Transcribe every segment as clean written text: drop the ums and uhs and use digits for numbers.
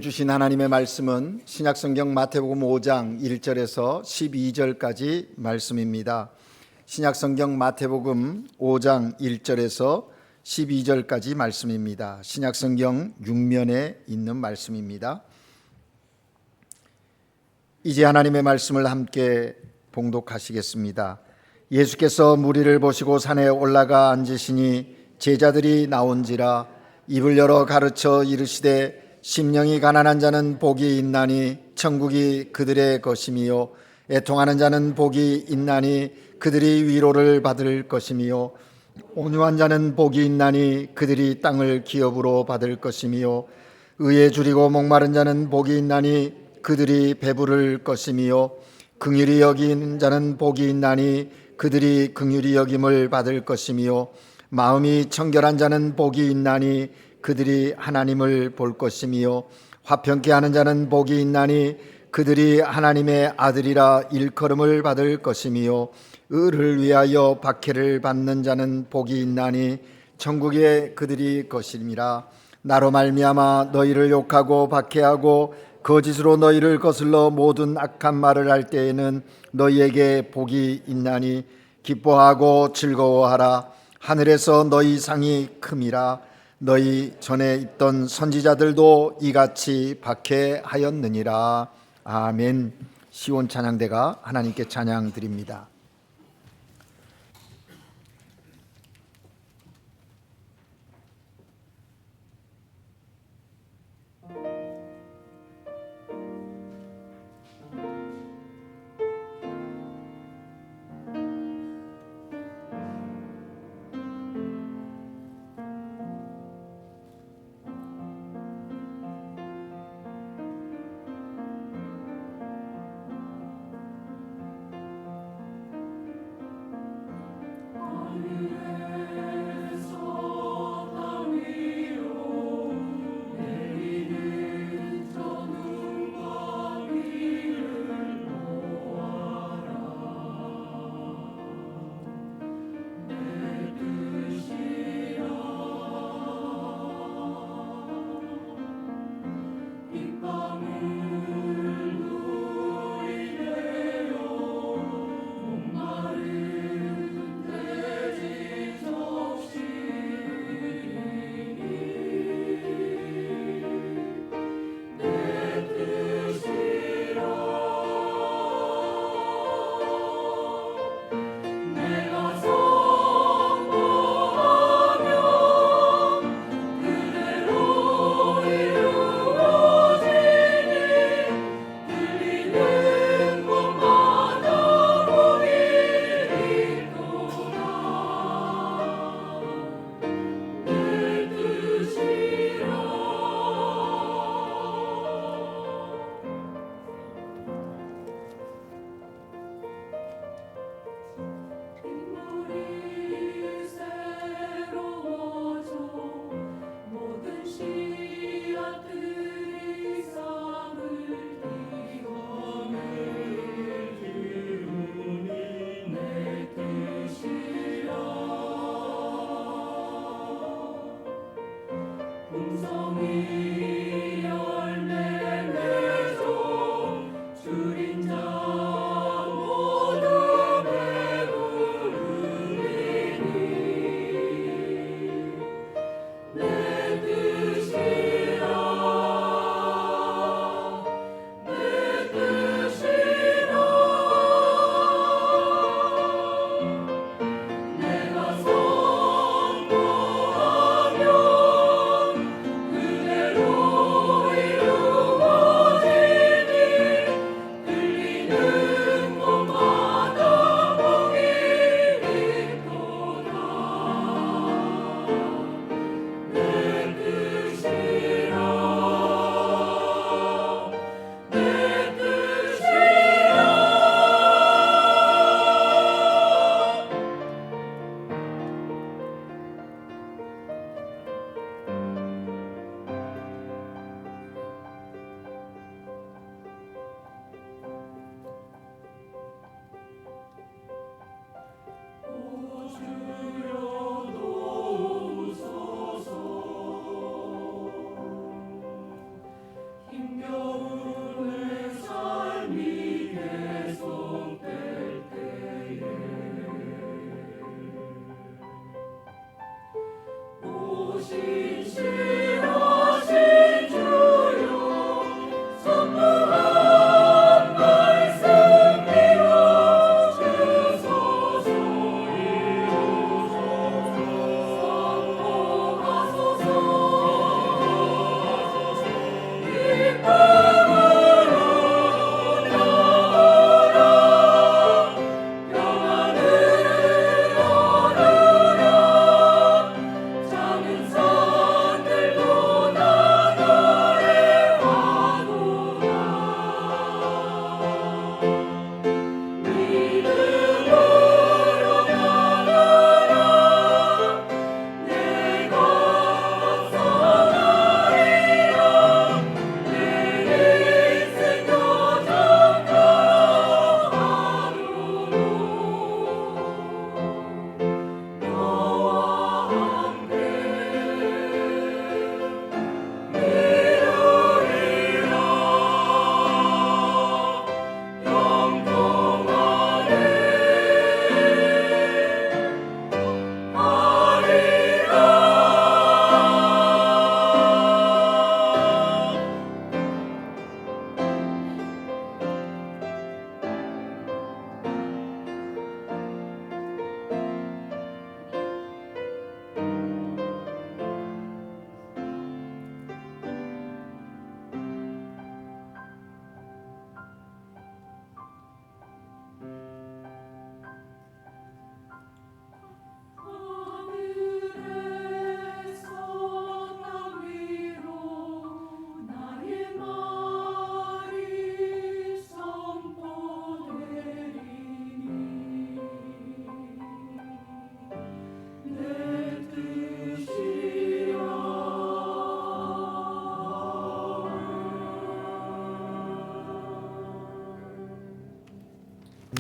주신 하나님의 말씀은 신약성경 마태복음 5장 1절에서 12절까지 말씀입니다. 신약성경 마태복음 5장 1절에서 12절까지 말씀입니다. 신약성경 6면에 있는 말씀입니다. 이제 하나님의 말씀을 함께 봉독하시겠습니다. 예수께서 무리를 보시고 산에 올라가 앉으시니 제자들이 나온지라 입을 열어 가르쳐 이르시되 심령이 가난한 자는 복이 있나니 천국이 그들의 것이미요 애통하는 자는 복이 있나니 그들이 위로를 받을 것이미요 온유한 자는 복이 있나니 그들이 땅을 기업으로 받을 것이미요 의에 줄이고 목마른 자는 복이 있나니 그들이 배부를 것이미요 긍휼히 여긴 자는 복이 있나니 그들이 긍휼히 여김을 받을 것이미요 마음이 청결한 자는 복이 있나니 그들이 하나님을 볼 것이미요 화평케 하는 자는 복이 있나니 그들이 하나님의 아들이라 일컬음을 받을 것이미요 의를 위하여 박해를 받는 자는 복이 있나니 천국에 그들이 것임이라. 나로 말미암아 너희를 욕하고 박해하고 거짓으로 너희를 거슬러 모든 악한 말을 할 때에는 너희에게 복이 있나니 기뻐하고 즐거워하라. 하늘에서 너희 상이 큼이라. 너희 전에 있던 선지자들도 이같이 박해하였느니라. 아멘. 시온 찬양대가 하나님께 찬양 드립니다.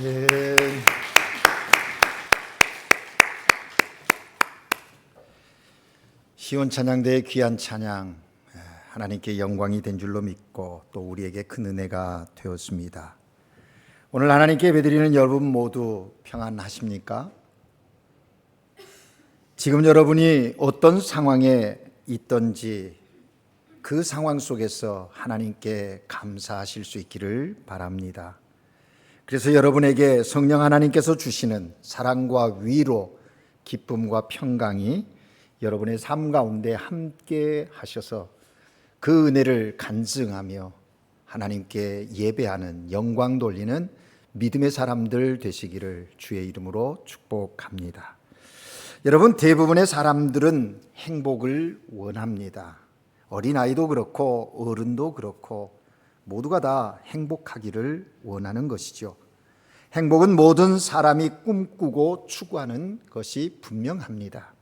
예. 시온 찬양대의 귀한 찬양, 하나님께 영광이 된 줄로 믿고 또 우리에게 큰 은혜가 되었습니다. 오늘 하나님께 예배드리는 여러분 모두 평안하십니까? 지금 여러분이 어떤 상황에 있든지 그 상황 속에서 하나님께 감사하실 수 있기를 바랍니다. 그래서 여러분에게 성령 하나님께서 주시는 사랑과 위로, 기쁨과 평강이 여러분의 삶 가운데 함께 하셔서 그 은혜를 간증하며 하나님께 예배하는, 영광 돌리는 믿음의 사람들 되시기를 주의 이름으로 축복합니다. 여러분, 대부분의 사람들은 행복을 원합니다. 어린아이도 그렇고 어른도 그렇고 모두가 다 행복하기를 원하는 것이죠. 행복은 모든 사람이 꿈꾸고 추구하는 것이 분명합니다.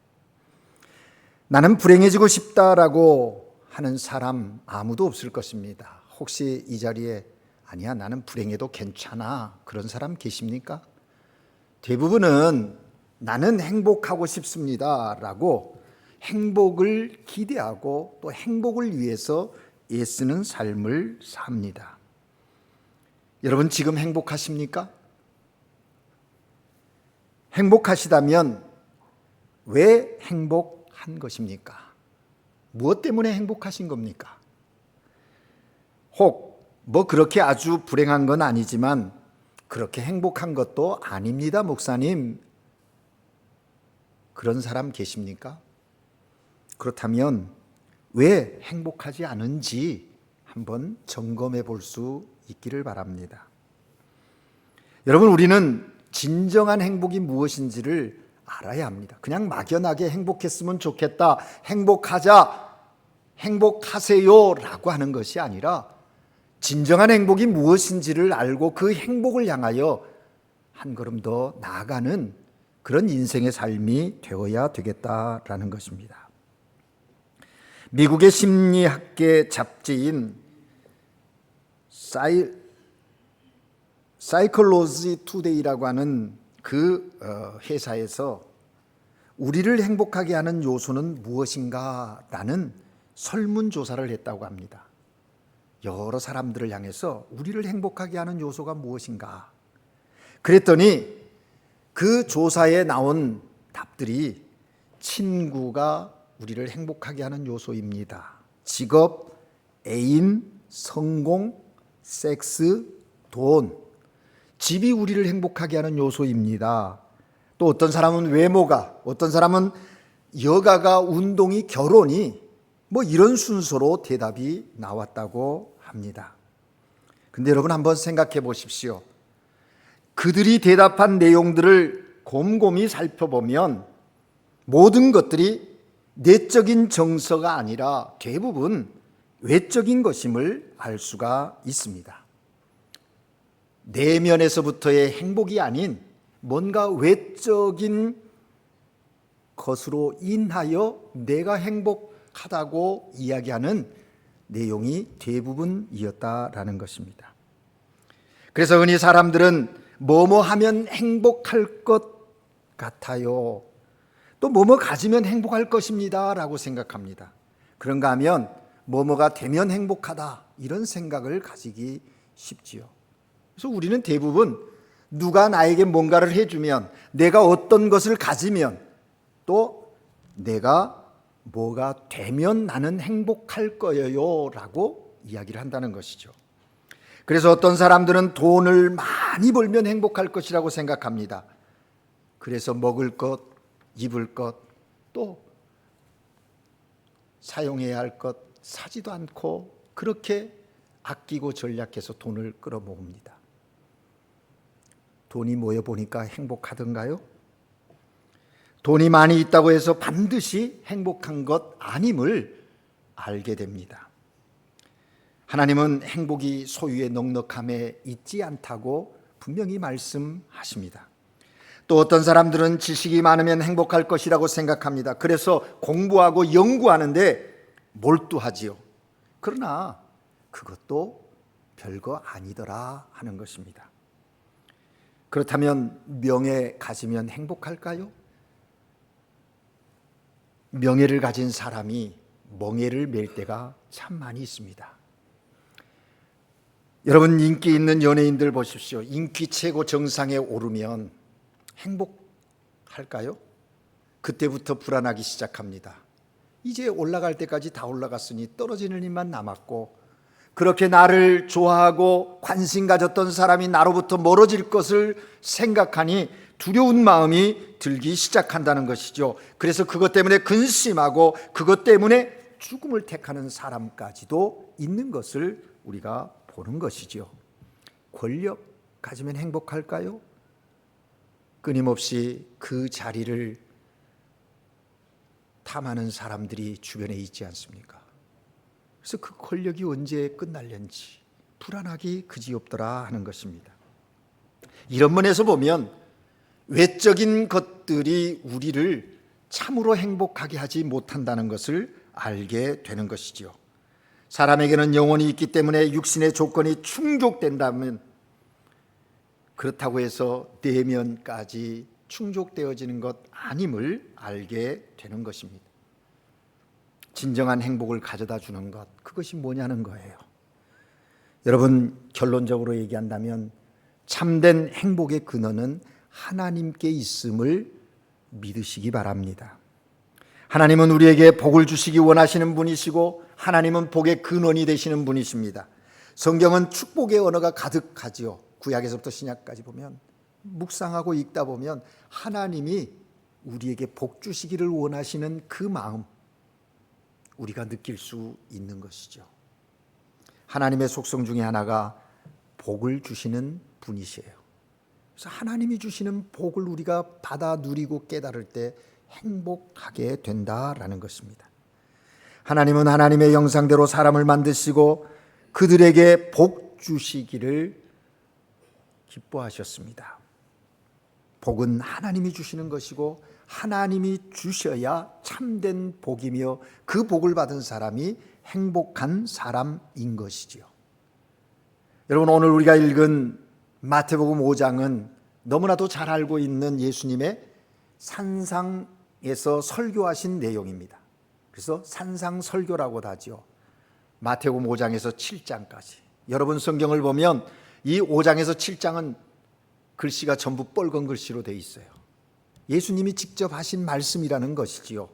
나는 불행해지고 싶다라고 하는 사람 아무도 없을 것입니다. 혹시 이 자리에 아니야, 나는 불행해도 괜찮아, 그런 사람 계십니까? 대부분은 나는 행복하고 싶습니다 라고 행복을 기대하고 또 행복을 위해서 애쓰는 삶을 삽니다. 여러분, 지금 행복하십니까? 행복하시다면 왜 행복한 것입니까? 무엇 때문에 행복하신 겁니까? 혹 뭐 그렇게 아주 불행한 건 아니지만 그렇게 행복한 것도 아닙니다, 목사님, 그런 사람 계십니까? 그렇다면 왜 행복하지 않은지 한번 점검해 볼 수 있기를 바랍니다. 여러분, 우리는 진정한 행복이 무엇인지를 알아야 합니다. 그냥 막연하게 행복했으면 좋겠다, 행복하자, 행복하세요 라고 하는 것이 아니라 진정한 행복이 무엇인지를 알고 그 행복을 향하여 한 걸음 더 나아가는 그런 인생의 삶이 되어야 되겠다라는 것입니다. 미국의 심리학계 잡지인 사이콜로지 투데이라고 하는 그 회사에서 우리를 행복하게 하는 요소는 무엇인가 라는 설문조사를 했다고 합니다. 여러 사람들을 향해서 우리를 행복하게 하는 요소가 무엇인가, 그랬더니 그 조사에 나온 답들이 친구가 우리를 행복하게 하는 요소입니다. 직업, 애인, 성공, 섹스, 돈, 집이 우리를 행복하게 하는 요소입니다. 또 어떤 사람은 외모가, 어떤 사람은 여가가, 운동이, 결혼이, 뭐 이런 순서로 대답이 나왔다고 합니다. 근데 여러분, 한번 생각해 보십시오. 그들이 대답한 내용들을 곰곰이 살펴보면 모든 것들이 내적인 정서가 아니라 대부분 외적인 것임을 알 수가 있습니다. 내면에서부터의 행복이 아닌 뭔가 외적인 것으로 인하여 내가 행복하다고 이야기하는 내용이 대부분이었다라는 것입니다. 그래서 흔히 사람들은 뭐뭐 하면 행복할 것 같아요, 또 뭐뭐 가지면 행복할 것입니다 라고 생각합니다. 그런가 하면 뭐뭐가 되면 행복하다, 이런 생각을 가지기 쉽지요. 그래서 우리는 대부분 누가 나에게 뭔가를 해주면, 내가 어떤 것을 가지면, 또 내가 뭐가 되면 나는 행복할 거예요 라고 이야기를 한다는 것이죠. 그래서 어떤 사람들은 돈을 많이 벌면 행복할 것이라고 생각합니다. 그래서 먹을 것, 입을 것, 또 사용해야 할 것 사지도 않고 그렇게 아끼고 전략해서 돈을 끌어모읍니다. 돈이 모여보니까 행복하던가요? 돈이 많이 있다고 해서 반드시 행복한 것 아님을 알게 됩니다. 하나님은 행복이 소유의 넉넉함에 있지 않다고 분명히 말씀하십니다. 또 어떤 사람들은 지식이 많으면 행복할 것이라고 생각합니다. 그래서 공부하고 연구하는데 몰두하지요. 그러나 그것도 별거 아니더라 하는 것입니다. 그렇다면 명예 가지면 행복할까요? 명예를 가진 사람이 멍에를 맬 때가 참 많이 있습니다. 여러분, 인기 있는 연예인들 보십시오. 인기 최고 정상에 오르면 행복할까요? 그때부터 불안하기 시작합니다. 이제 올라갈 때까지 다 올라갔으니 떨어지는 일만 남았고, 그렇게 나를 좋아하고 관심 가졌던 사람이 나로부터 멀어질 것을 생각하니 두려운 마음이 들기 시작한다는 것이죠. 그래서 그것 때문에 근심하고 그것 때문에 죽음을 택하는 사람까지도 있는 것을 우리가 보는 것이죠. 권력 가지면 행복할까요? 끊임없이 그 자리를 탐하는 사람들이 주변에 있지 않습니까? 그래서 그 권력이 언제 끝날는지 불안하기 그지없더라 하는 것입니다. 이런 면에서 보면 외적인 것들이 우리를 참으로 행복하게 하지 못한다는 것을 알게 되는 것이죠. 사람에게는 영혼이 있기 때문에 육신의 조건이 충족된다면 그렇다고 해서 내면까지 충족되어지는 것 아님을 알게 되는 것입니다. 진정한 행복을 가져다 주는 것, 그것이 뭐냐는 거예요. 여러분, 결론적으로 얘기한다면 참된 행복의 근원은 하나님께 있음을 믿으시기 바랍니다. 하나님은 우리에게 복을 주시기 원하시는 분이시고 하나님은 복의 근원이 되시는 분이십니다. 성경은 축복의 언어가 가득하지요. 구약에서부터 신약까지 보면, 묵상하고 읽다 보면 하나님이 우리에게 복 주시기를 원하시는 그 마음, 우리가 느낄 수 있는 것이죠. 하나님의 속성 중에 하나가 복을 주시는 분이시에요. 그래서 하나님이 주시는 복을 우리가 받아 누리고 깨달을 때 행복하게 된다라는 것입니다. 하나님은 하나님의 형상대로 사람을 만드시고 그들에게 복 주시기를 기뻐하셨습니다. 복은 하나님이 주시는 것이고 하나님이 주셔야 참된 복이며 그 복을 받은 사람이 행복한 사람인 것이지요. 여러분, 오늘 우리가 읽은 마태복음 5장은 너무나도 잘 알고 있는 예수님의 산상에서 설교하신 내용입니다. 그래서 산상설교라고도 하죠. 마태복음 5장에서 7장까지. 여러분, 성경을 보면 이 5장에서 7장은 글씨가 전부 빨간 글씨로 되어 있어요. 예수님이 직접 하신 말씀이라는 것이지요.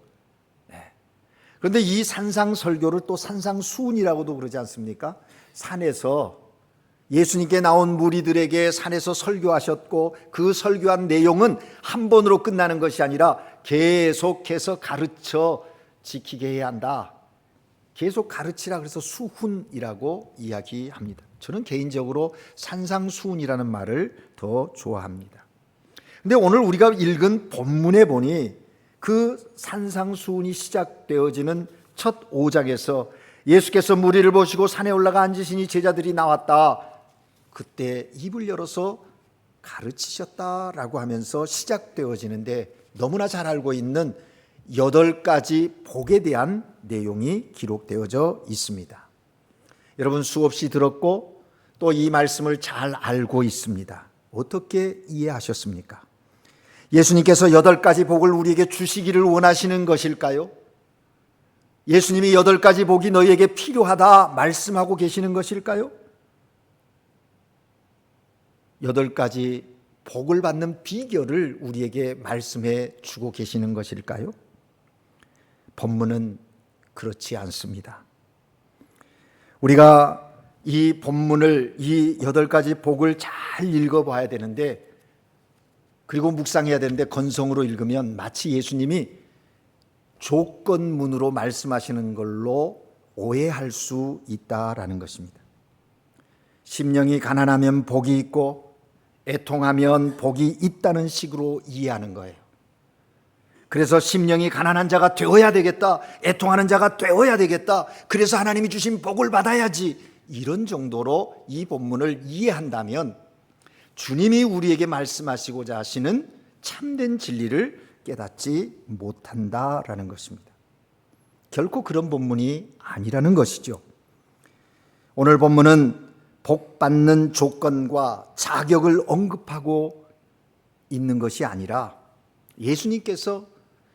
그런데 이 산상설교를 또 산상수훈이라고도 그러지 않습니까? 산에서 예수님께 나온 무리들에게 산에서 설교하셨고 그 설교한 내용은 한 번으로 끝나는 것이 아니라 계속해서 가르쳐 지키게 해야 한다. 계속 가르치라 그래서 수훈이라고 이야기합니다. 저는 개인적으로 산상수훈이라는 말을 더 좋아합니다. 근데 오늘 우리가 읽은 본문에 보니 그 산상수훈이 시작되어지는 첫 5장에서 예수께서 무리를 보시고 산에 올라가 앉으시니 제자들이 나왔다. 그때 입을 열어서 가르치셨다라고 하면서 시작되어지는데 너무나 잘 알고 있는 8가지 복에 대한 내용이 기록되어져 있습니다. 여러분, 수없이 들었고 또 이 말씀을 잘 알고 있습니다. 어떻게 이해하셨습니까? 예수님께서 8가지 복을 우리에게 주시기를 원하시는 것일까요? 예수님이 8가지 복이 너희에게 필요하다 말씀하고 계시는 것일까요? 8가지 복을 받는 비결을 우리에게 말씀해 주고 계시는 것일까요? 본문은 그렇지 않습니다. 우리가 이 본문을, 이 8가지 복을 잘 읽어봐야 되는데, 그리고 묵상해야 되는데 건성으로 읽으면 마치 예수님이 조건문으로 말씀하시는 걸로 오해할 수 있다라는 것입니다. 심령이 가난하면 복이 있고 애통하면 복이 있다는 식으로 이해하는 거예요. 그래서 심령이 가난한 자가 되어야 되겠다, 애통하는 자가 되어야 되겠다, 그래서 하나님이 주신 복을 받아야지, 이런 정도로 이 본문을 이해한다면 주님이 우리에게 말씀하시고자 하시는 참된 진리를 깨닫지 못한다라는 것입니다. 결코 그런 본문이 아니라는 것이죠. 오늘 본문은 복 받는 조건과 자격을 언급하고 있는 것이 아니라 예수님께서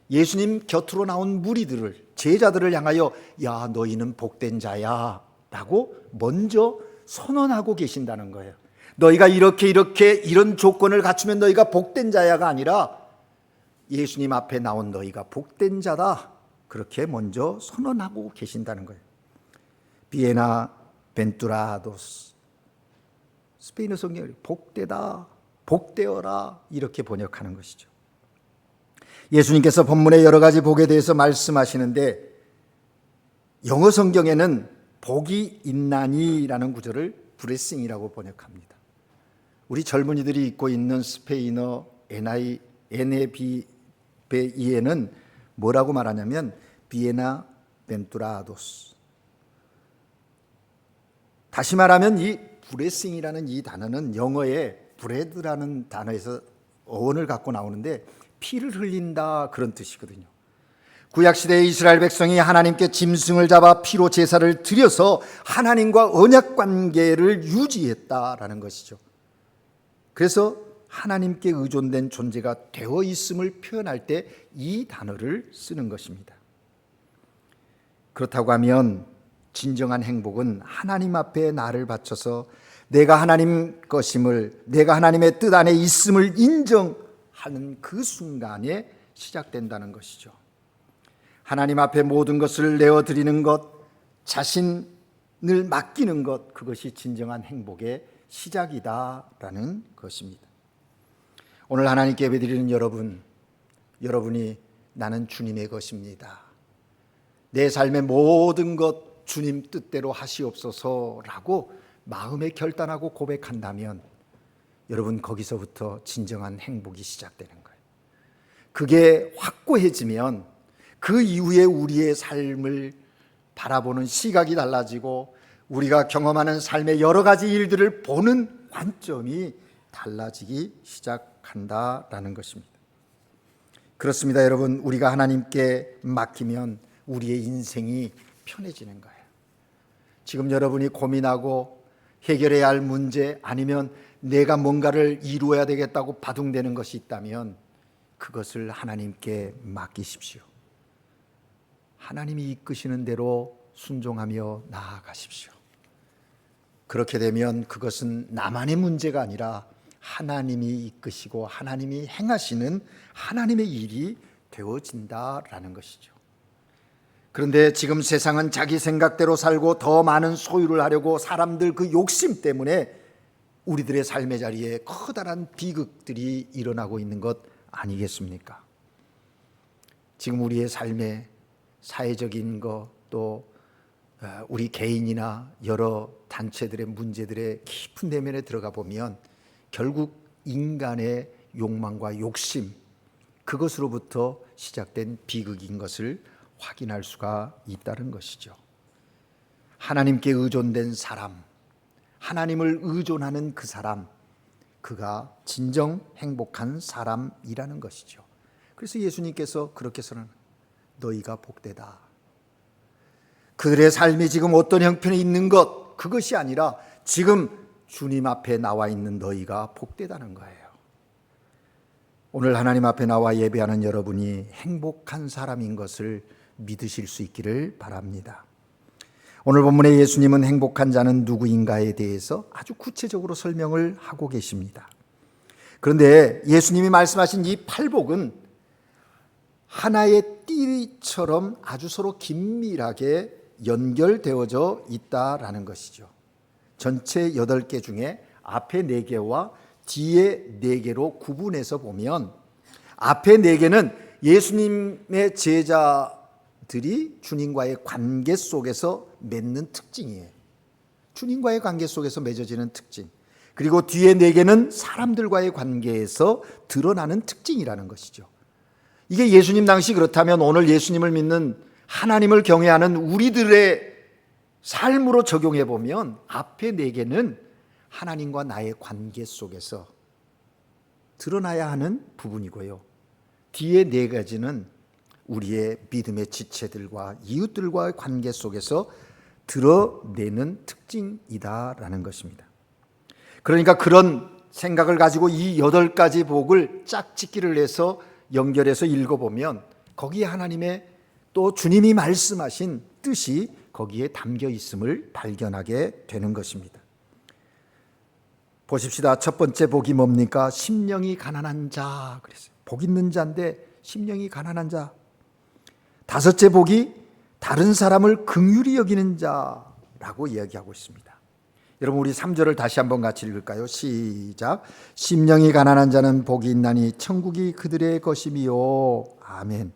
예수님 곁으로 나온 무리들을, 제자들을 향하여 야, 너희는 복된 자야 라고 먼저 선언하고 계신다는 거예요. 너희가 이렇게 이런 조건을 갖추면 너희가 복된 자야가 아니라 예수님 앞에 나온 너희가 복된 자다, 그렇게 먼저 선언하고 계신다는 거예요. 비에나 벤투라도스, 스페인어 성경이 복되다, 복되어라 이렇게 번역하는 것이죠. 예수님께서 본문의 여러 가지 복에 대해서 말씀하시는데 영어 성경에는 복이 있나니라는 구절을 브레싱이라고 번역합니다. 우리 젊은이들이 읽고 있는 스페인어 NAB에는 뭐라고 말하냐면 비에나 벤투라도스. 다시 말하면 이 브레싱이라는 이 단어는 영어의 브레드라는 단어에서 어원을 갖고 나오는데 피를 흘린다 그런 뜻이거든요. 구약시대의 이스라엘 백성이 하나님께 짐승을 잡아 피로 제사를 드려서 하나님과 언약관계를 유지했다라는 것이죠. 그래서 하나님께 의존된 존재가 되어 있음을 표현할 때 이 단어를 쓰는 것입니다. 그렇다고 하면 진정한 행복은 하나님 앞에 나를 바쳐서 내가 하나님 것임을, 내가 하나님의 뜻 안에 있음을 인정하는 그 순간에 시작된다는 것이죠. 하나님 앞에 모든 것을 내어드리는 것, 자신을 맡기는 것, 그것이 진정한 행복의 시작이다라는 것입니다. 오늘 하나님께 예배드리는 여러분이 나는 주님의 것입니다, 내 삶의 모든 것 주님 뜻대로 하시옵소서라고 마음에 결단하고 고백한다면 여러분, 거기서부터 진정한 행복이 시작되는 거예요. 그게 확고해지면 그 이후에 우리의 삶을 바라보는 시각이 달라지고 우리가 경험하는 삶의 여러 가지 일들을 보는 관점이 달라지기 시작한다라는 것입니다. 그렇습니다, 여러분. 우리가 하나님께 맡기면 우리의 인생이 편해지는 거예요. 지금 여러분이 고민하고 해결해야 할 문제, 아니면 내가 뭔가를 이루어야 되겠다고 바둥대는 것이 있다면 그것을 하나님께 맡기십시오. 하나님이 이끄시는 대로 순종하며 나아가십시오. 그렇게 되면 그것은 나만의 문제가 아니라 하나님이 이끄시고 하나님이 행하시는 하나님의 일이 되어진다라는 것이죠. 그런데 지금 세상은 자기 생각대로 살고 더 많은 소유를 하려고 사람들 그 욕심 때문에 우리들의 삶의 자리에 커다란 비극들이 일어나고 있는 것 아니겠습니까? 지금 우리의 삶에 사회적인 것, 또 우리 개인이나 여러 단체들의 문제들의 깊은 내면에 들어가 보면 결국 인간의 욕망과 욕심, 그것으로부터 시작된 비극인 것을 확인할 수가 있다는 것이죠. 하나님께 의존된 사람, 하나님을 의존하는 그 사람, 그가 진정 행복한 사람이라는 것이죠. 그래서 예수님께서 그렇게 선언합니다. 너희가 복되다. 그들의 삶이 지금 어떤 형편에 있는 것, 그것이 아니라 지금 주님 앞에 나와 있는 너희가 복되다는 거예요. 오늘 하나님 앞에 나와 예배하는 여러분이 행복한 사람인 것을 믿으실 수 있기를 바랍니다. 오늘 본문의 예수님은 행복한 자는 누구인가에 대해서 아주 구체적으로 설명을 하고 계십니다. 그런데 예수님이 말씀하신 이 팔복은 하나의 띠처럼 아주 서로 긴밀하게 연결되어져 있다라는 것이죠. 전체 8개 중에 앞에 4개와 뒤에 4개로 구분해서 보면 앞에 4개는 예수님의 제자들이 주님과의 관계 속에서 맺는 특징이에요. 주님과의 관계 속에서 맺어지는 특징. 그리고 뒤에 4개는 사람들과의 관계에서 드러나는 특징이라는 것이죠. 이게 예수님 당시 그렇다면 오늘 예수님을 믿는 하나님을 경외하는 우리들의 삶으로 적용해 보면 앞에 4개는 하나님과 나의 관계 속에서 드러나야 하는 부분이고요, 뒤에 4가지는 우리의 믿음의 지체들과 이웃들과의 관계 속에서 드러내는 특징이다라는 것입니다. 그러니까 그런 생각을 가지고 이 8가지 복을 짝짓기를 해서 연결해서 읽어보면 거기에 하나님의 또 주님이 말씀하신 뜻이 거기에 담겨 있음을 발견하게 되는 것입니다. 보십시다. 첫 번째 복이 뭡니까? 심령이 가난한 자 그랬어요. 복 있는 자인데 심령이 가난한 자. 다섯째 복이 다른 사람을 긍휼히 여기는 자라고 이야기하고 있습니다. 여러분 우리 3절을 다시 한번 같이 읽을까요? 시작. 심령이 가난한 자는 복이 있나니 천국이 그들의 것이미요. 아멘.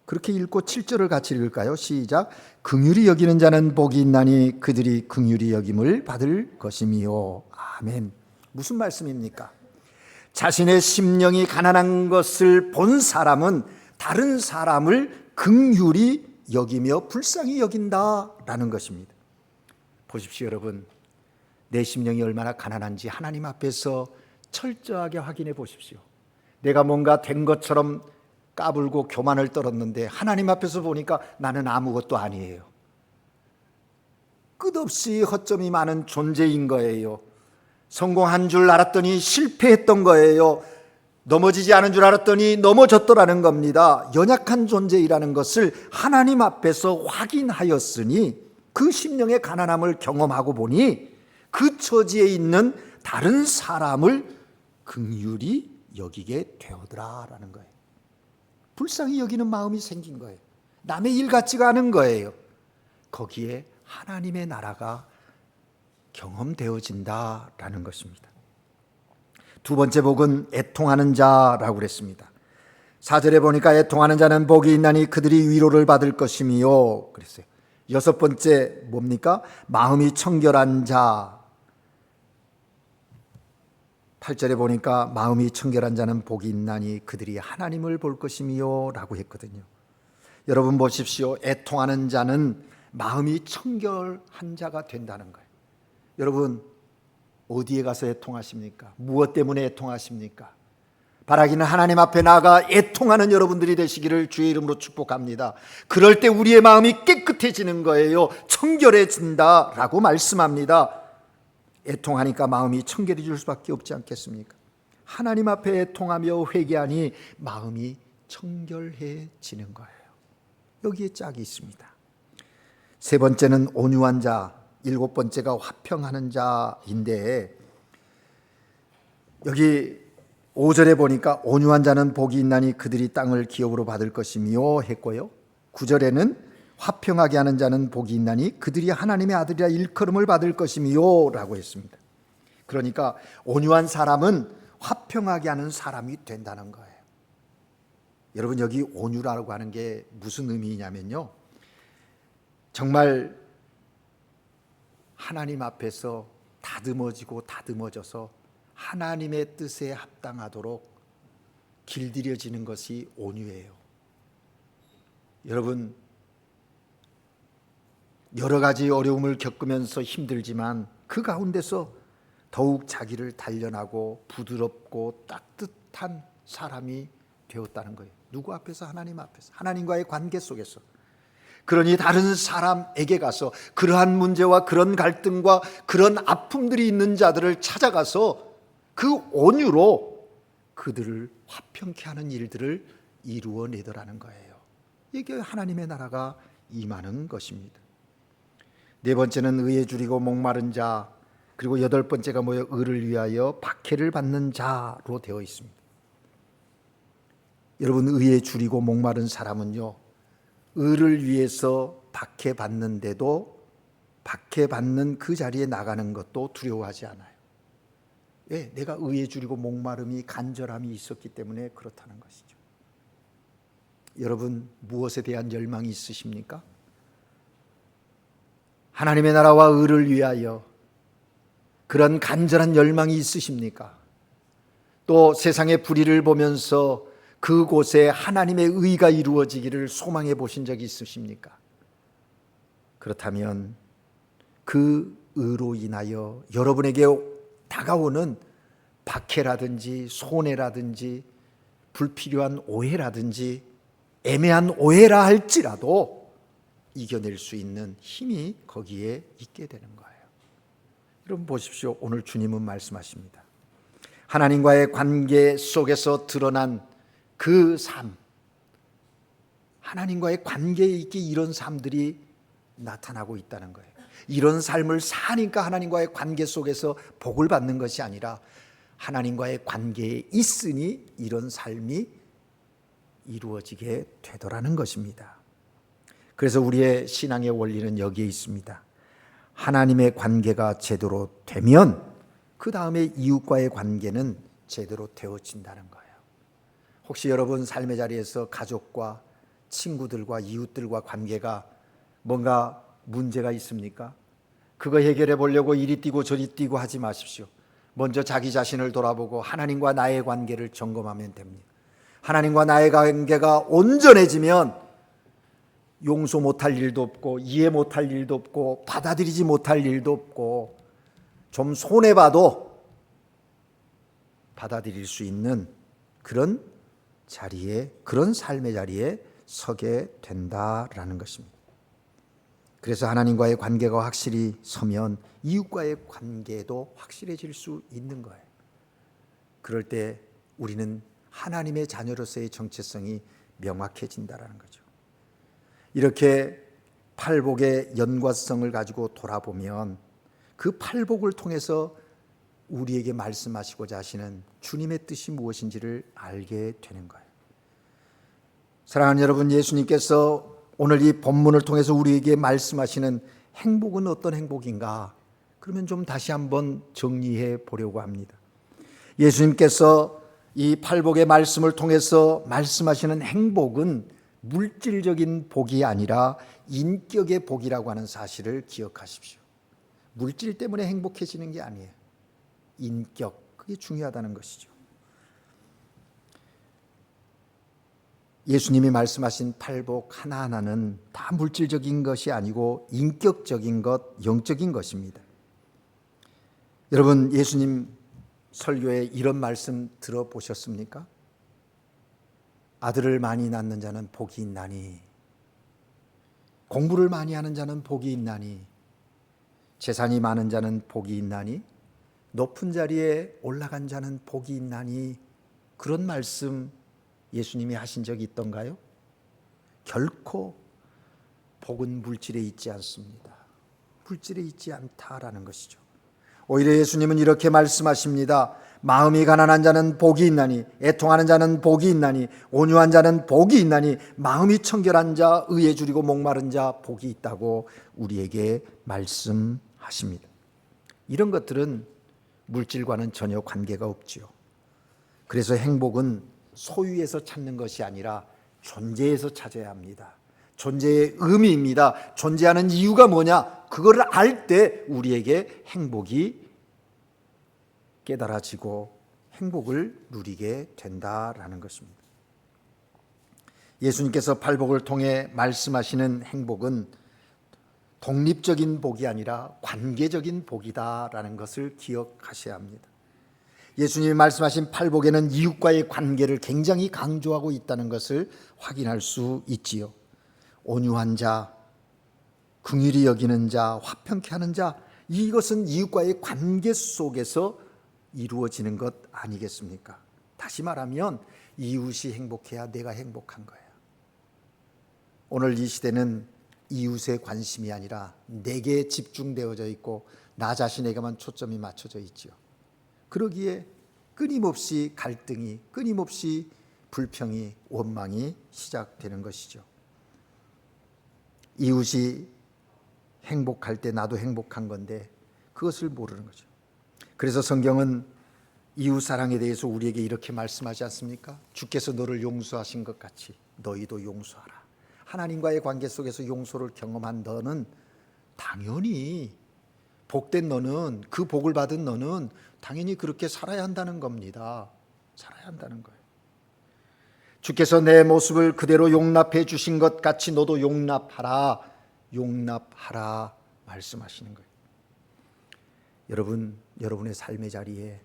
그렇게 읽고 7절을 같이 읽을까요? 시작. 긍휼히 여기는 자는 복이 있나니 그들이 긍휼히 여김을 받을 것이미요. 아멘. 무슨 말씀입니까? 자신의 심령이 가난한 것을 본 사람은 다른 사람을 긍휼히 여기며 불쌍히 여긴다라는 것입니다. 보십시오 여러분, 내 심령이 얼마나 가난한지 하나님 앞에서 철저하게 확인해 보십시오. 내가 뭔가 된 것처럼 까불고 교만을 떨었는데 하나님 앞에서 보니까 나는 아무것도 아니에요. 끝없이 허점이 많은 존재인 거예요. 성공한 줄 알았더니 실패했던 거예요. 넘어지지 않은 줄 알았더니 넘어졌더라는 겁니다. 연약한 존재이라는 것을 하나님 앞에서 확인하였으니 그 심령의 가난함을 경험하고 보니 그 처지에 있는 다른 사람을 긍휼히 여기게 되어더라라는 거예요. 불쌍히 여기는 마음이 생긴 거예요. 남의 일 같지가 않은 거예요. 거기에 하나님의 나라가 경험되어진다라는 것입니다. 두 번째 복은 애통하는 자라고 그랬습니다. 4절에 보니까 애통하는 자는 복이 있나니 그들이 위로를 받을 것이미요 그랬어요. 여섯 번째 뭡니까? 마음이 청결한 자. 8절에 보니까 마음이 청결한 자는 복이 있나니 그들이 하나님을 볼 것이미요 라고 했거든요. 여러분 보십시오. 애통하는 자는 마음이 청결한 자가 된다는 거예요. 여러분 어디에 가서 애통하십니까? 무엇 때문에 애통하십니까? 바라기는 하나님 앞에 나아가 애통하는 여러분들이 되시기를 주의 이름으로 축복합니다. 그럴 때 우리의 마음이 깨끗해지는 거예요. 청결해진다라고 말씀합니다. 애통하니까 마음이 청결해질 수밖에 없지 않겠습니까? 하나님 앞에 애통하며 회개하니 마음이 청결해지는 거예요. 여기에 짝이 있습니다. 세 번째는 온유한 자, 일곱 번째가 화평하는 자인데 여기 5절에 보니까 온유한 자는 복이 있나니 그들이 땅을 기업으로 받을 것이며 했고요. 9절에는 화평하게 하는 자는 복이 있나니 그들이 하나님의 아들이라 일컬음을 받을 것이며 라고 했습니다. 그러니까 온유한 사람은 화평하게 하는 사람이 된다는 거예요. 여러분 여기 온유라고 하는 게 무슨 의미냐면요, 정말 하나님 앞에서 다듬어지고 다듬어져서 하나님의 뜻에 합당하도록 길들여지는 것이 온유예요. 여러분 여러 가지 어려움을 겪으면서 힘들지만 그 가운데서 더욱 자기를 단련하고 부드럽고 따뜻한 사람이 되었다는 거예요. 누구 앞에서? 하나님 앞에서, 하나님과의 관계 속에서. 그러니 다른 사람에게 가서 그러한 문제와 그런 갈등과 그런 아픔들이 있는 자들을 찾아가서 그 온유로 그들을 화평케 하는 일들을 이루어내더라는 거예요. 이게 하나님의 나라가 임하는 것입니다. 네 번째는 의에 줄이고 목마른 자, 그리고 여덟 번째가 뭐예요? 의를 위하여 박해를 받는 자로 되어 있습니다. 여러분 의에 줄이고 목마른 사람은요, 의를 위해서 박해받는데도 박해받는 그 자리에 나가는 것도 두려워하지 않아요. 왜? 내가 의에 줄이고 목마름이 간절함이 있었기 때문에 그렇다는 것이죠. 여러분 무엇에 대한 열망이 있으십니까? 하나님의 나라와 의를 위하여 그런 간절한 열망이 있으십니까? 또 세상의 불의를 보면서 그곳에 하나님의 의가 이루어지기를 소망해 보신 적이 있으십니까? 그렇다면 그 의로 인하여 여러분에게 다가오는 박해라든지 손해라든지 불필요한 오해라든지 애매한 오해라 할지라도 이겨낼 수 있는 힘이 거기에 있게 되는 거예요. 여러분 보십시오. 오늘 주님은 말씀하십니다. 하나님과의 관계 속에서 드러난 그 삶, 하나님과의 관계에 있게 이런 삶들이 나타나고 있다는 거예요. 이런 삶을 사니까 하나님과의 관계 속에서 복을 받는 것이 아니라 하나님과의 관계에 있으니 이런 삶이 이루어지게 되더라는 것입니다. 그래서 우리의 신앙의 원리는 여기에 있습니다. 하나님의 관계가 제대로 되면 그 다음에 이웃과의 관계는 제대로 되어진다는 거예요. 혹시 여러분 삶의 자리에서 가족과 친구들과 이웃들과 관계가 뭔가 문제가 있습니까? 그거 해결해 보려고 이리 뛰고 저리 뛰고 하지 마십시오. 먼저 자기 자신을 돌아보고 하나님과 나의 관계를 점검하면 됩니다. 하나님과 나의 관계가 온전해지면 용서 못할 일도 없고 이해 못할 일도 없고 받아들이지 못할 일도 없고 좀 손해봐도 받아들일 수 있는 그런 자리에, 그런 삶의 자리에 서게 된다라는 것입니다. 그래서 하나님과의 관계가 확실히 서면 이웃과의 관계도 확실해질 수 있는 거예요. 그럴 때 우리는 하나님의 자녀로서의 정체성이 명확해진다라는 거죠. 이렇게 팔복의 연관성을 가지고 돌아보면 그 팔복을 통해서 우리에게 말씀하시고자 하시는 주님의 뜻이 무엇인지를 알게 되는 거예요. 사랑하는 여러분, 예수님께서 오늘 이 본문을 통해서 우리에게 말씀하시는 행복은 어떤 행복인가? 그러면 좀 다시 한번 정리해 보려고 합니다. 예수님께서 이 팔복의 말씀을 통해서 말씀하시는 행복은 물질적인 복이 아니라 인격의 복이라고 하는 사실을 기억하십시오. 물질 때문에 행복해지는 게 아니에요. 인격, 그게 중요하다는 것이죠. 예수님이 말씀하신 팔복 하나하나는 다 물질적인 것이 아니고 인격적인 것, 영적인 것입니다. 여러분, 예수님 설교에 이런 말씀 들어보셨습니까? 아들을 많이 낳는 자는 복이 있나니, 공부를 많이 하는 자는 복이 있나니, 재산이 많은 자는 복이 있나니, 높은 자리에 올라간 자는 복이 있나니, 그런 말씀 예수님이 하신 적이 있던가요? 결코 복은 물질에 있지 않습니다. 물질에 있지 않다라는 것이죠. 오히려 예수님은 이렇게 말씀하십니다. 마음이 가난한 자는 복이 있나니, 애통하는 자는 복이 있나니, 온유한 자는 복이 있나니, 마음이 청결한 자, 의에 줄이고 목마른 자 복이 있다고 우리에게 말씀하십니다. 이런 것들은 물질과는 전혀 관계가 없지요. 그래서 행복은 소유에서 찾는 것이 아니라 존재에서 찾아야 합니다. 존재의 의미입니다. 존재하는 이유가 뭐냐? 그거를 알 때 우리에게 행복이 깨달아지고 행복을 누리게 된다라는 것입니다. 예수님께서 팔복을 통해 말씀하시는 행복은 독립적인 복이 아니라 관계적인 복이다라는 것을 기억하셔야 합니다. 예수님이 말씀하신 팔복에는 이웃과의 관계를 굉장히 강조하고 있다는 것을 확인할 수 있지요. 온유한 자, 긍휼히 여기는 자, 화평케 하는 자, 이것은 이웃과의 관계 속에서 이루어지는 것 아니겠습니까? 다시 말하면 이웃이 행복해야 내가 행복한 거예요. 오늘 이 시대는 이웃의 관심이 아니라 내게 집중되어져 있고 나 자신에게만 초점이 맞춰져 있지요. 그러기에 끊임없이 갈등이, 끊임없이 불평이, 원망이 시작되는 것이죠. 이웃이 행복할 때 나도 행복한 건데 그것을 모르는 거죠. 그래서 성경은 이웃 사랑에 대해서 우리에게 이렇게 말씀하지 않습니까? 주께서 너를 용서하신 것 같이 너희도 용서하라. 하나님과의 관계 속에서 용서를 경험한 너는 당연히 복된 너는, 그 복을 받은 너는 당연히 그렇게 살아야 한다는 겁니다. 살아야 한다는 거예요. 주께서 내 모습을 그대로 용납해 주신 것 같이 너도 용납하라. 용납하라 말씀하시는 거예요. 여러분, 여러분의 삶의 자리에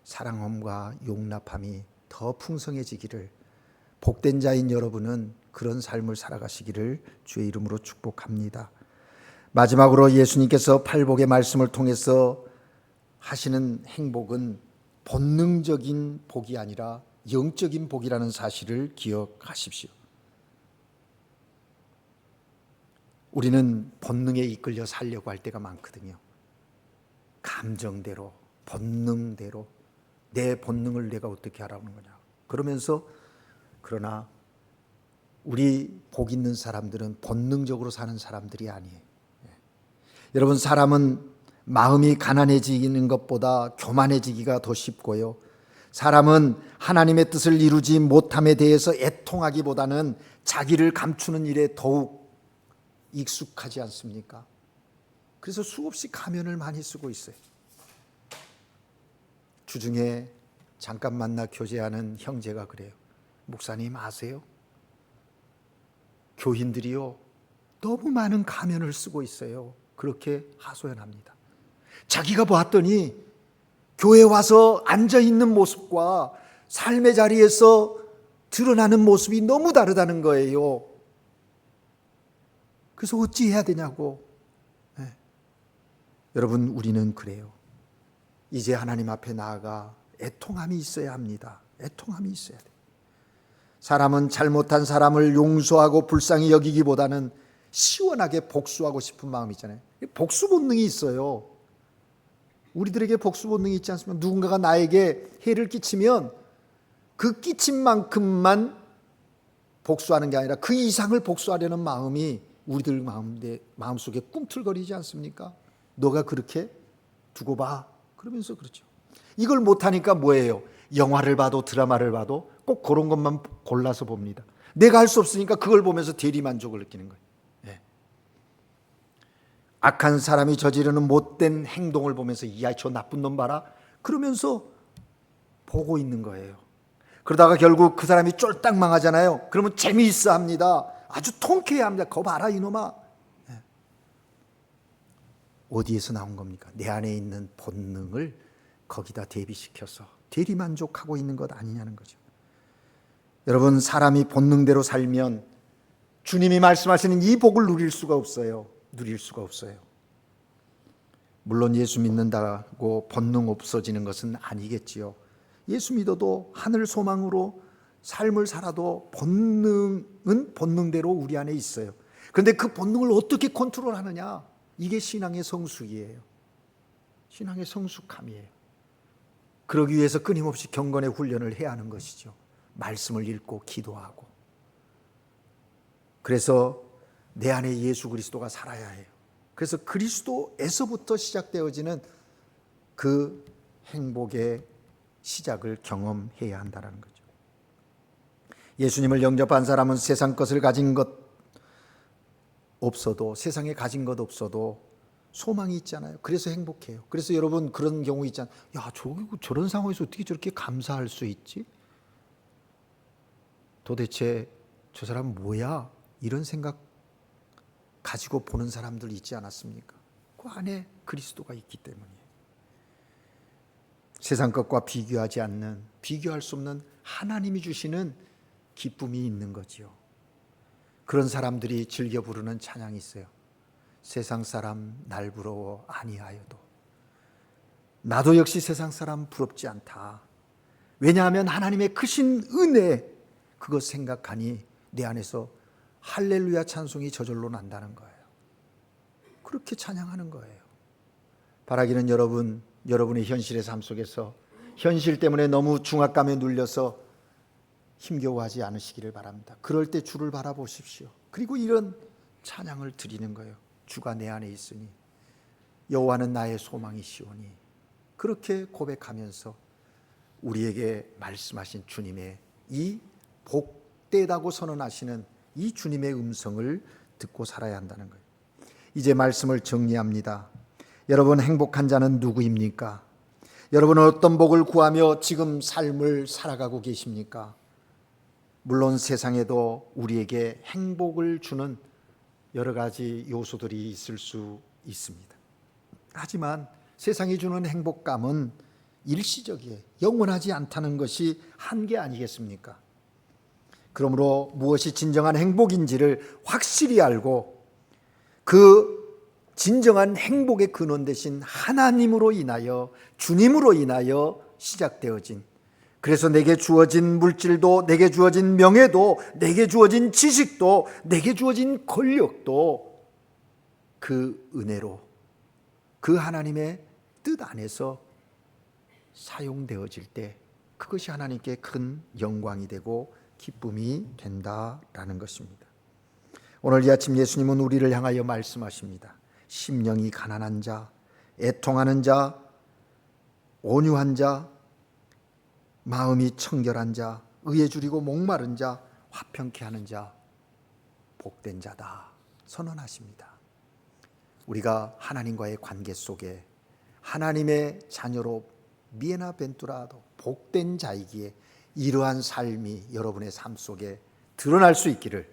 사랑함과 용납함이 더 풍성해지기를, 복된 자인 여러분은 그런 삶을 살아가시기를 주의 이름으로 축복합니다. 마지막으로 예수님께서 팔복의 말씀을 통해서 하시는 행복은 본능적인 복이 아니라 영적인 복이라는 사실을 기억하십시오. 우리는 본능에 이끌려 살려고 할 때가 많거든요. 감정대로, 본능대로 내 본능을 내가 어떻게 하라는 거냐. 그러나 우리 복 있는 사람들은 본능적으로 사는 사람들이 아니에요. 여러분, 사람은 마음이 가난해지는 것보다 교만해지기가 더 쉽고요. 사람은 하나님의 뜻을 이루지 못함에 대해서 애통하기보다는 자기를 감추는 일에 더욱 익숙하지 않습니까? 그래서 수없이 가면을 많이 쓰고 있어요. 주중에 잠깐 만나 교제하는 형제가 그래요. 목사님 아세요? 교인들이요, 너무 많은 가면을 쓰고 있어요. 그렇게 하소연합니다. 자기가 보았더니 교회 와서 앉아있는 모습과 삶의 자리에서 드러나는 모습이 너무 다르다는 거예요. 그래서 어찌해야 되냐고. 네. 여러분, 우리는 그래요. 이제 하나님 앞에 나아가 애통함이 있어야 합니다. 애통함이 있어야 돼요. 사람은 잘못한 사람을 용서하고 불쌍히 여기기보다는 시원하게 복수하고 싶은 마음이 있잖아요. 복수 본능이 있어요. 우리들에게 복수 본능이 있지 않습니까? 누군가가 나에게 해를 끼치면 그 끼친 만큼만 복수하는 게 아니라 그 이상을 복수하려는 마음이 우리들 마음속에 꿈틀거리지 않습니까? 너가 그렇게 두고 봐. 그러면서 그렇죠. 이걸 못하니까 뭐예요? 영화를 봐도 드라마를 봐도 꼭 그런 것만 골라서 봅니다. 내가 할 수 없으니까 그걸 보면서 대리만족을 느끼는 거예요. 네. 악한 사람이 저지르는 못된 행동을 보면서 야, 저 나쁜 놈 봐라. 그러면서 보고 있는 거예요. 그러다가 결국 그 사람이 쫄딱 망하잖아요. 그러면 재미있어 합니다. 아주 통쾌해 합니다. 거 봐라 이놈아. 네. 어디에서 나온 겁니까? 내 안에 있는 본능을 거기다 대비시켜서 대리만족하고 있는 것 아니냐는 거죠. 여러분, 사람이 본능대로 살면 주님이 말씀하시는 이 복을 누릴 수가 없어요. 물론 예수 믿는다고 본능 없어지는 것은 아니겠지요. 예수 믿어도 하늘 소망으로 삶을 살아도 본능은 본능대로 우리 안에 있어요. 그런데 그 본능을 어떻게 컨트롤하느냐? 이게 신앙의 성숙이에요. 신앙의 성숙함이에요. 그러기 위해서 끊임없이 경건의 훈련을 해야 하는 것이죠. 말씀을 읽고 기도하고. 그래서 내 안에 예수 그리스도가 살아야 해요. 그래서 그리스도에서부터 시작되어지는 그 행복의 시작을 경험해야 한다는 거죠. 예수님을 영접한 사람은 세상 것을 가진 것 없어도, 세상에 가진 것 없어도 소망이 있잖아요. 그래서 행복해요. 그래서 여러분, 그런 경우 있잖아요. 야, 저런 상황에서 어떻게 저렇게 감사할 수 있지? 도대체 저 사람 뭐야? 이런 생각 가지고 보는 사람들 있지 않았습니까? 그 안에 그리스도가 있기 때문이에요. 세상 것과 비교하지 않는, 비교할 수 없는 하나님이 주시는 기쁨이 있는 거지요. 그런 사람들이 즐겨 부르는 찬양이 있어요. 세상 사람 날 부러워 아니하여도 나도 역시 세상 사람 부럽지 않다. 왜냐하면 하나님의 크신 은혜, 그것 생각하니 내 안에서 할렐루야 찬송이 저절로 난다는 거예요. 그렇게 찬양하는 거예요. 바라기는 여러분의 현실의 삶 속에서 현실 때문에 너무 중압감에 눌려서 힘겨워하지 않으시기를 바랍니다. 그럴 때 주를 바라보십시오. 그리고 이런 찬양을 드리는 거예요. 주가 내 안에 있으니 여호와는 나의 소망이시오니. 그렇게 고백하면서 우리에게 말씀하신 주님의 이 복되다고 선언하시는 이 주님의 음성을 듣고 살아야 한다는 거예요. 이제 말씀을 정리합니다. 여러분, 행복한 자는 누구입니까? 여러분은 어떤 복을 구하며 지금 삶을 살아가고 계십니까? 물론 세상에도 우리에게 행복을 주는 여러 가지 요소들이 있을 수 있습니다. 하지만 세상이 주는 행복감은 일시적이에요. 영원하지 않다는 것이 한계 아니겠습니까? 그러므로 무엇이 진정한 행복인지를 확실히 알고 그 진정한 행복의 근원 되신 하나님으로 인하여, 주님으로 인하여 시작되어진, 그래서 내게 주어진 물질도, 내게 주어진 명예도, 내게 주어진 지식도, 내게 주어진 권력도 그 은혜로, 그 하나님의 뜻 안에서 사용되어질 때 그것이 하나님께 큰 영광이 되고 기쁨이 된다라는 것입니다. 오늘 이 아침 예수님은 우리를 향하여 말씀하십니다. 심령이 가난한 자, 애통하는 자, 온유한 자, 마음이 청결한 자, 의에 줄이고 목마른 자, 화평케 하는 자, 복된 자다 선언하십니다. 우리가 하나님과의 관계 속에 하나님의 자녀로 비에나벤투라도 복된 자이기에 이러한 삶이 여러분의 삶 속에 드러날 수 있기를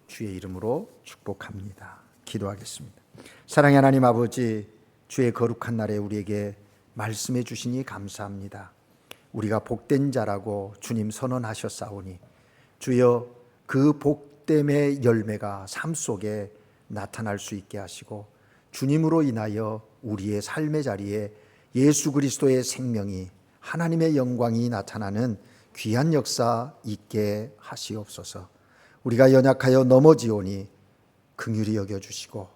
주의 이름으로 축복합니다. 기도하겠습니다. 사랑의 하나님 아버지, 주의 거룩한 날에 우리에게 말씀해 주시니 감사합니다. 우리가 복된 자라고 주님 선언하셨사오니 주여 그 복됨의 열매가 삶 속에 나타날 수 있게 하시고 주님으로 인하여 우리의 삶의 자리에 예수 그리스도의 생명이, 하나님의 영광이 나타나는 귀한 역사 있게 하시옵소서. 우리가 연약하여 넘어지오니 긍휼히 여겨주시고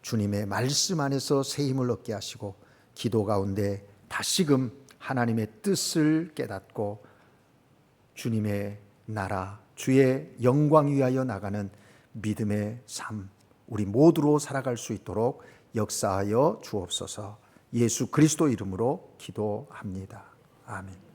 주님의 말씀 안에서 새 힘을 얻게 하시고 기도 가운데 다시금 하나님의 뜻을 깨닫고 주님의 나라, 주의 영광 위하여 나가는 믿음의 삶, 우리 모두로 살아갈 수 있도록 역사하여 주옵소서. 예수 그리스도 이름으로 기도합니다. 아멘.